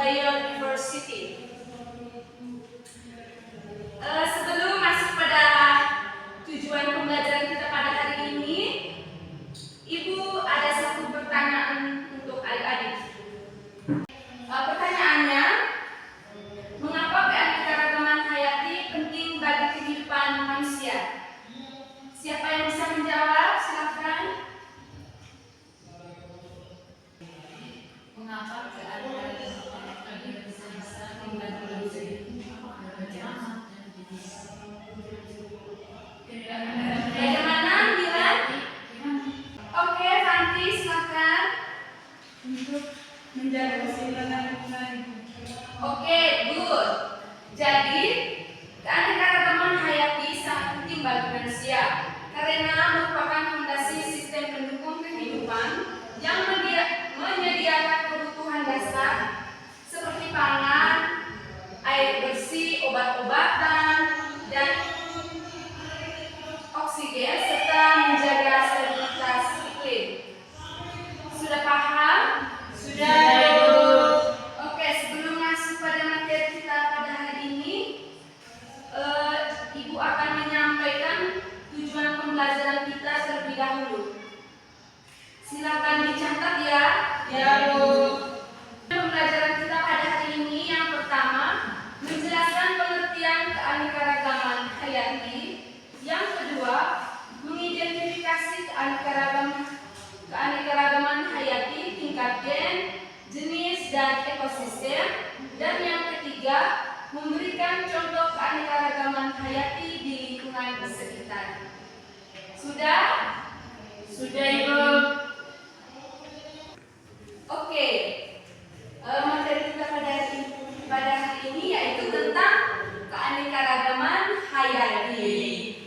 biodiversity. Sebelum masuk pada tujuan pembelajaran kita pada hari ini, Ibu ada satu pertanyaan untuk adik-adik. Pertanyaannya, mengapa keanekaragaman hayati penting bagi kehidupan manusia? Siapa yang bisa menjawab? Silakan. Mengapa keanekaragaman hayati bisa membantu manusia? Bagaimana, Milan? Oke, Fanti, silakan. Untuk menjaga keseimbangan lingkungan. Oke, good. Jadi, keanekaragaman hayati sangat penting bagi manusia karena merupakan fondasi sistem pendukung kehidupan yang menyediakan kebutuhan dasar seperti pangan, air bersih, obat-obatan, dan oksigen serta menjaga stabilitas iklim. Sudah paham? Sudah. Oke, sebelum masuk pada materi kita pada hari ini, Ibu akan menyampaikan tujuan pembelajaran kita terlebih dahulu. Silakan dicatat ya. Ya, Bu. Pembelajaran kita pada hari ini yang pertama, menjelaskan pengertian keanekaragaman hayati. Yang kedua, mengidentifikasi keanekaragaman hayati tingkat gen, jenis, dan ekosistem. Dan yang ketiga, memberikan contoh keanekaragaman hayati di lingkungan sekitar. Sudah? Sudah, Ibu. Oke. Materi kita pada hari ini yaitu tentang keanekaragaman hayati.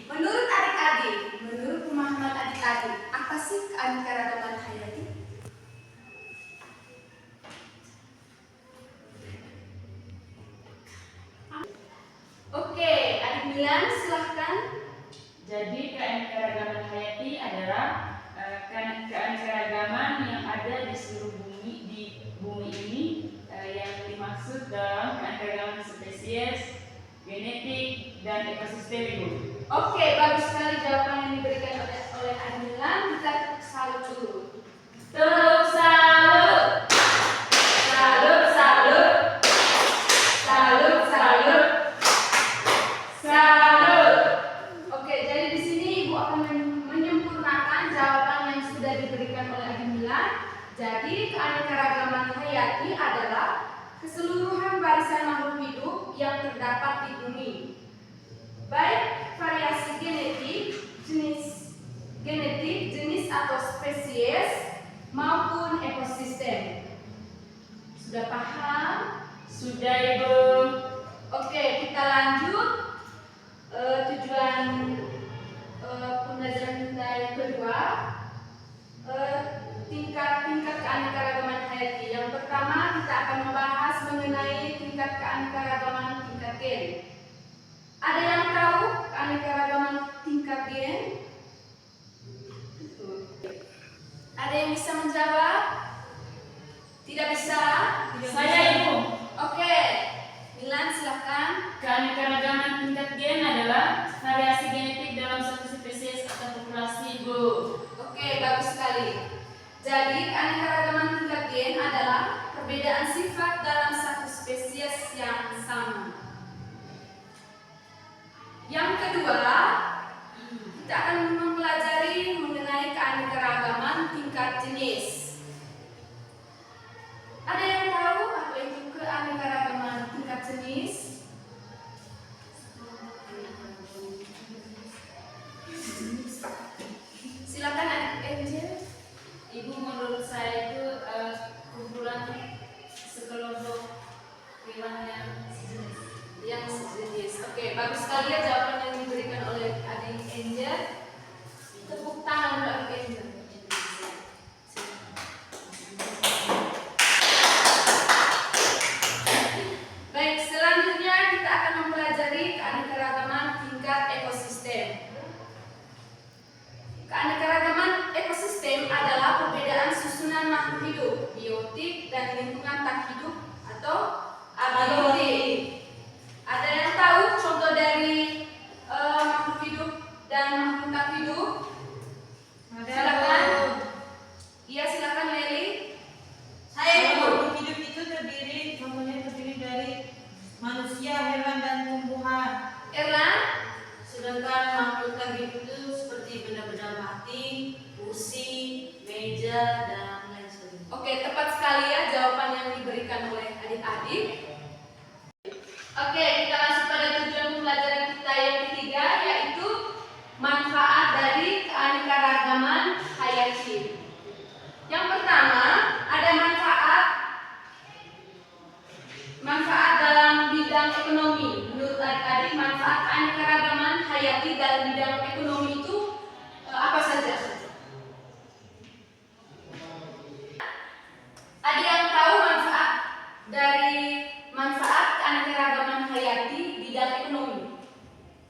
Menurut adik-adik, menurut pemahaman adik-adik, apa sih keanekaragaman hayati? Oke, adik Milan silahkan. Jadi keanekaragaman hayati adalah keanekaragaman yang ada di seluruh bumi ini yang dimaksud dalam keanekaragaman spesies, genetik, dan ekosistem, Ibu. Oke, bagus sekali jawaban yang diberikan oleh adik Milan. Kita salut dulu. Tepuk salut. Salut, salut. Salut, salut. Salut. Oke, jadi di sini Ibu akan menyempurnakan jawaban yang sudah diberikan oleh adik Milan. Jadi keanekaragaman hayati adalah keseluruhan barisan makhluk hidup yang terdapat di bumi, baik variasi jenis atau spesies maupun ekosistem. Sudah paham? Sudah, Ibu. Oke, kita lanjut. Tujuan pembelajaran kita yang kedua, tingkat keanekaragaman hayati. Yang pertama kita akan membahas mengenai tingkat keanekaragaman tingkat gen. Ada yang tahu keanekaragaman tingkat gen? Ada yang bisa menjawab? Tidak bisa? Saya, Ibu. Oke, Milan silahkan. Keanekaragaman tingkat gen adalah variasi genetik dalam suatu spesies atau populasi, Ibu. Oke, bagus sekali. Jadi keanekaragaman tingkat gen adalah perbedaan sifat dalam satu spesies yang sama. Yang kedua, kita akan mempelajari mengenai keanekaragaman tingkat jenis. Ada yang tahu apa itu keanekaragaman tingkat jenis? Silakan adik Angel. Ibu, menurut saya itu kumpulan sekelompok hewan yang sejenis. Yang sejenis. Oke, bagus sekali ya jawaban yang diberikan oleh Manfaat dalam bidang ekonomi. Menurut adik-adik, manfaat keanekaragaman hayati dalam bidang ekonomi itu apa saja? Ada yang tahu manfaat dari manfaat keanekaragaman hayati di bidang ekonomi?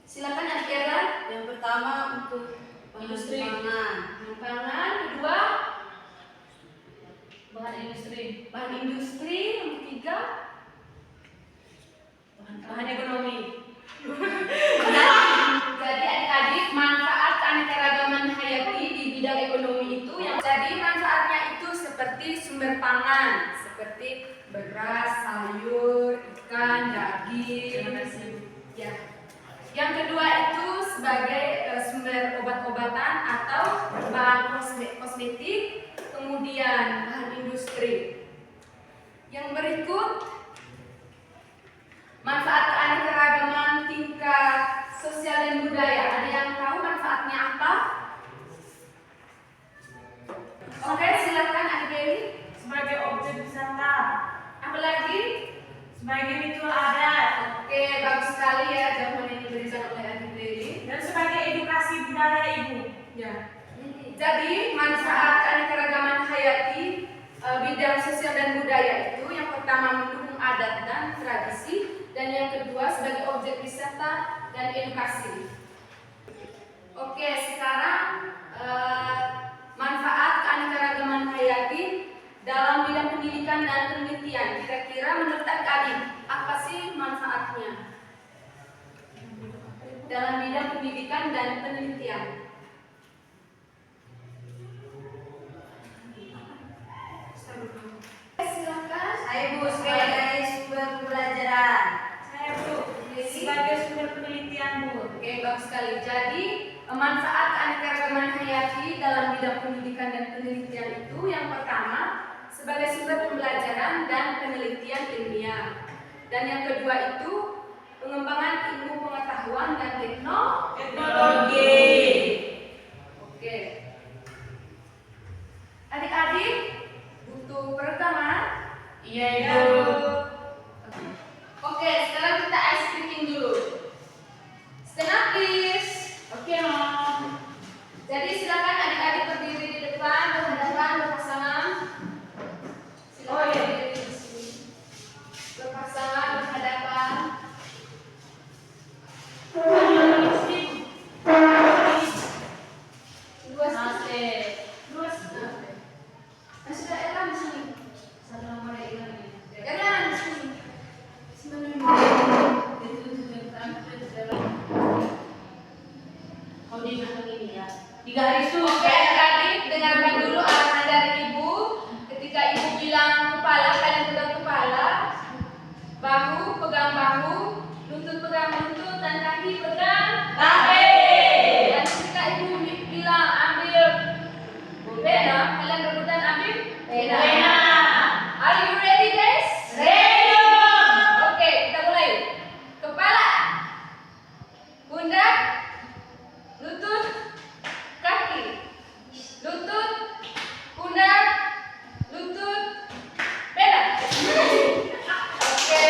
Silakan adik Erlan. Yang pertama untuk Industri. Pangan, kedua Bahan industri. bahan industri, yang ketiga Bahan ekonomi. Jadi adik-adik, manfaat keanekaragaman hayati di bidang ekonomi itu yang jadi manfaatnya itu seperti sumber pangan, seperti beras, sayur, ikan, daging. Terima kasih. Ya. Yang kedua itu sebagai sumber obat-obatan atau bahan kosmetik, kemudian bahan industri. Yang berikut manfaat keanekaragaman tingkat sosial dan budaya. Ada yang tahu manfaatnya apa? Oke, silakan Adik Dewi. sebagai objek wisata, Apalagi? sebagai ritual adat, Oke, bagus sekali ya jawaban yang diberikan oleh Adik Dewi. dan sebagai edukasi budaya ibu. Ya. Jadi manfaat keanekaragaman hayati bidang sosial dan budaya itu yang pertama mendukung adat dan tradisi, dan yang kedua sebagai objek wisata dan edukasi. Oke, sekarang manfaat keanekaragaman hayati dalam bidang pendidikan dan penelitian. Kira-kira menurut adik-adik apa sih manfaatnya dalam bidang pendidikan dan penelitian? Silakan. Saya Bu sebagai sumber pembelajaran. Saya Bu Dewi. sebagai sumber penelitian Bu. Oke, bagus sekali. Jadi manfaat keanekaragaman hayati dalam bidang pendidikan dan penelitian itu yang pertama sebagai sumber pembelajaran dan penelitian ilmiah, dan yang kedua itu pengembangan ilmu pengetahuan dan Teknologi. Oke, adik-adik butuh perekaman. Iya, Ya, Ibu. Bu. Oke, sekarang kita ice breaking dulu. Stand up please. Oke, Mom. Jadi silakan adik-adik berdiri di depan, berhadapan, berpasangan. Silakan iya. berdiri di sini. Berpasangan, berhadapan. Dua Namaste. Terus. Sudah Erlan di sini. Assalamualaikum. Erlan di sini. Kau di belakang ini ya. 3 hari Oke, adik-adik dengarkan dulu arahan dari ibu. Ketika ibu bilang kepala, kalian pegang kepala, bahu pegang bahu, lutut pegang lutut, dan kaki pegang Kaki. Dan ketika ibu bilang ambil pena, kalian rebutan ambil pena. Pena. Are you ready guys? Ready. Oke, kita mulai. Kepala, pundak, lutut, kaki, lutut, pundak, lutut, pena. Oke.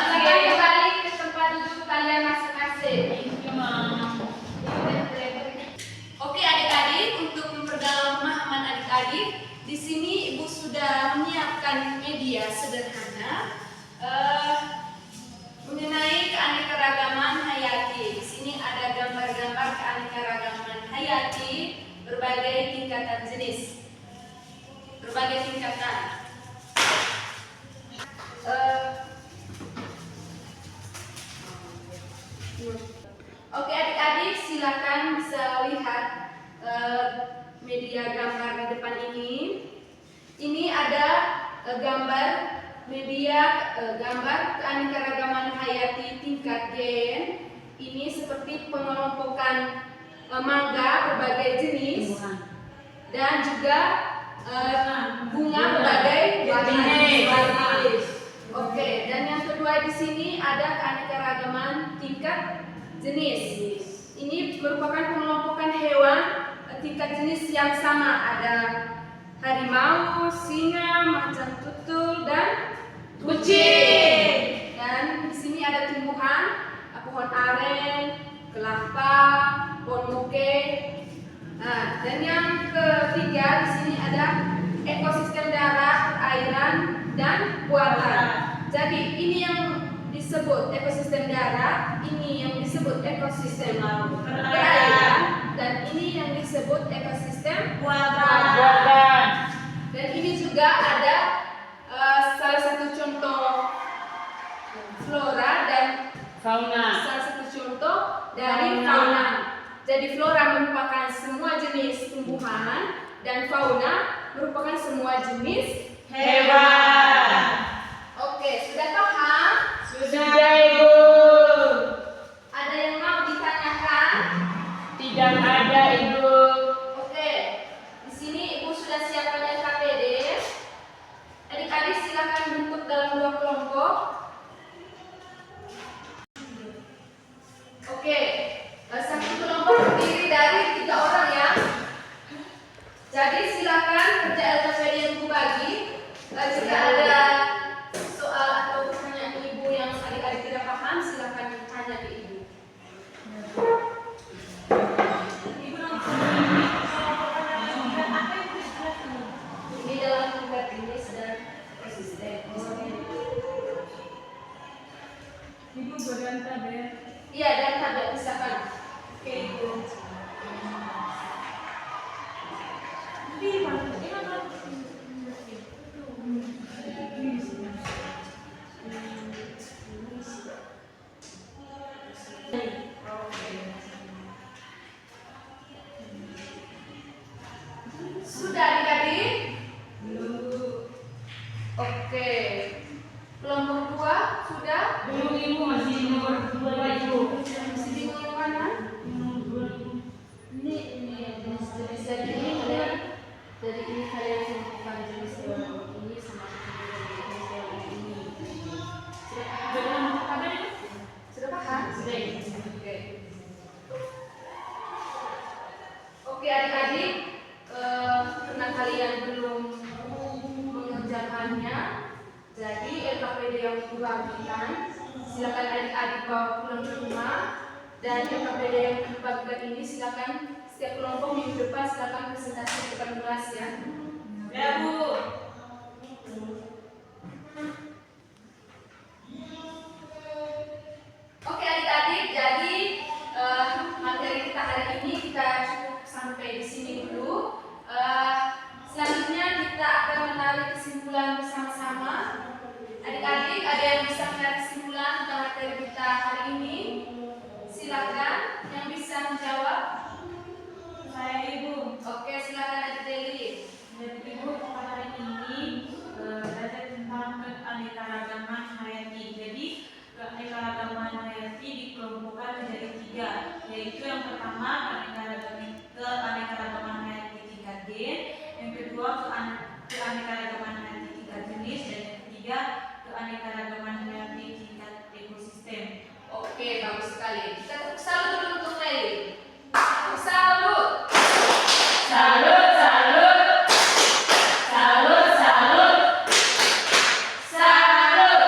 Silakan kembali ke tempat duduk kalian masing-masing. Thank you, Mom. Oke adik-adik, untuk memperdalam pemahaman adik-adik, di sini ibu sudah menyiapkan media sederhana mengenai keanekaragaman hayati. Di sini ada gambar-gambar keanekaragaman hayati berbagai tingkatan jenis, berbagai tingkatan. Oke adik-adik, silakan bisa lihat media gambar di depan ini. Ini ada gambar media gambar keanekaragaman hayati tingkat gen. Ini seperti pengelompokan mangga berbagai jenis dan juga bunga berbagai jenis. Oke, dan yang kedua di sini ada keanekaragaman tingkat jenis. Ini merupakan pengelompokan hewan tingkat jenis yang sama. Ada harimau, singa, macan tutul, dan kelapa, pohon muke. Nah, dan yang ketiga di sini ada ekosistem darat, perairan, dan buatan. Jadi ini yang disebut ekosistem darat, ini yang disebut ekosistem perairan, dan ini yang disebut ekosistem buatan. Dan ini juga ada salah satu contoh flora dan Fauna. salah satu contoh dari fauna. Jadi flora merupakan semua jenis tumbuhan dan fauna merupakan semua jenis Hewan. Oke, sudah paham? Sudah, Ibu. Ada yang mau ditanyakan? Tidak ada, Ibu. Oke, di sini Ibu sudah siapkan LKPD. Adik-adik silakan bentuk dalam 2 kelompok. Oke, satu kelompok terdiri dari 3 orang ya. Jadi silakan kerja LKPD yang Ibu bagi. Jika ada soal atau pertanyaan Ibu yang adik-adik tidak paham, silakan tanya ke Ibu. Ini dalam tingkat jenis dan ekosistem. Ibu berantah ya. Iya, dan tabel misalkan. Oke, Ibu. Sudah adik-adik? Oke. Kelompok 2 sudah? Belum, Ibu, masih nomor 2, Ibu. Masih bingung yang mana? Ini jenis dari ini kalian tentukan jenis hewan ini sama jenis hewan ini. Sudah paham? Sudah, Ibu. Oke. Oke adik-adik, karena kalian belum mengerjakannya, jadi LKPD yang dibagikan silakan adik-adik bawa pulang ke rumah, dan LKPD yang dibagikan ini silakan setiap kelompok minggu depan silakan presentasi di depan kelas ya. Ya, Bu. Oke adik-adik, jadi materi kita hari ini kita cukup sampai di sini dulu. Selanjutnya kita akan menarik kesimpulan bersama-sama. Adik-adik, ada yang bisa menarik kesimpulan tentang materi kita hari ini? Silakan, yang bisa menjawab. Saya Ibu. Oke, silakan Adik Deli. Jadi Ibu hari ini belajar tentang keanekaragaman hayati. Jadi keanekaragaman hayati dikelompokkan menjadi 3, yaitu yang pertama keanekaragaman hayati tingkat gen, yang kedua keanekaragaman hayati tingkat jenis, dan yang ketiga keanekaragaman hayati tingkat ekosistem. Oke, bagus sekali. Kita tepuk salut dulu untuk Deli. Tepuk salut. Salut, salut. Salut, salut. Salut.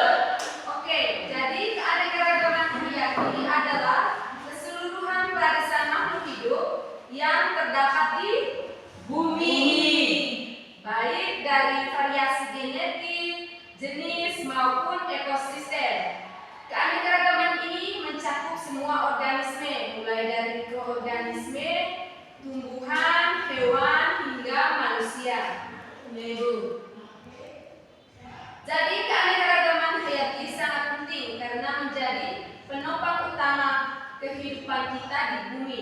Oke, jadi keanekaragaman hayati adalah keseluruhan barisan makhluk hidup yang terdapat di bumi, baik dari variasi genetik, jenis maupun ekosistem. Keanekaragaman ini mencakup semua organisme, mulai dari mikroorganisme, tumbuhan, hewan, hingga manusia. Jadi keanekaragaman hayati sangat penting karena menjadi penopang utama kehidupan kita di bumi.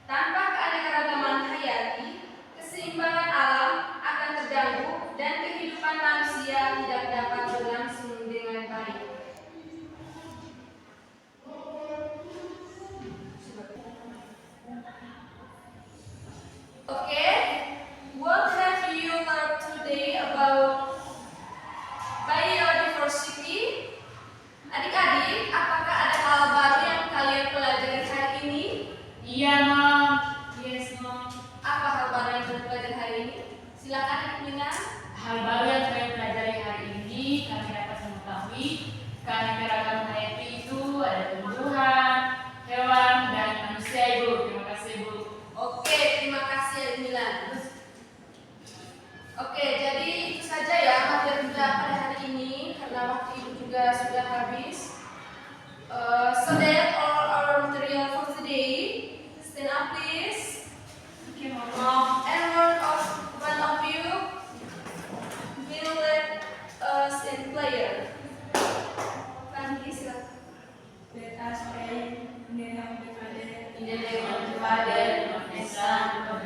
Tanpa keanekaragaman hayati, keseimbangan alam akan terganggu dan kehidupan manusia tidak dapat berlangsung dengan baik. Okay, what have you learned today about biodiversity? Adik-adik, apakah ada hal baru yang kalian pelajari hari ini? Iya, Mom. Yes, Mom. Apa hal baru yang kalian pelajari hari ini? Silakan Adik Mina. Hal baru yang saya pelajari hari ini, kami dapat mengetahui keanekaragaman hayati itu ada tumbuhan, hewan, dan juga sudah habis. So that all our material for today. Stand up please. Oke, Mama. And one of you will let us in prayer. Nanti silakan. Let us pray in the name of the Father, In the name of the Father, of the Son, of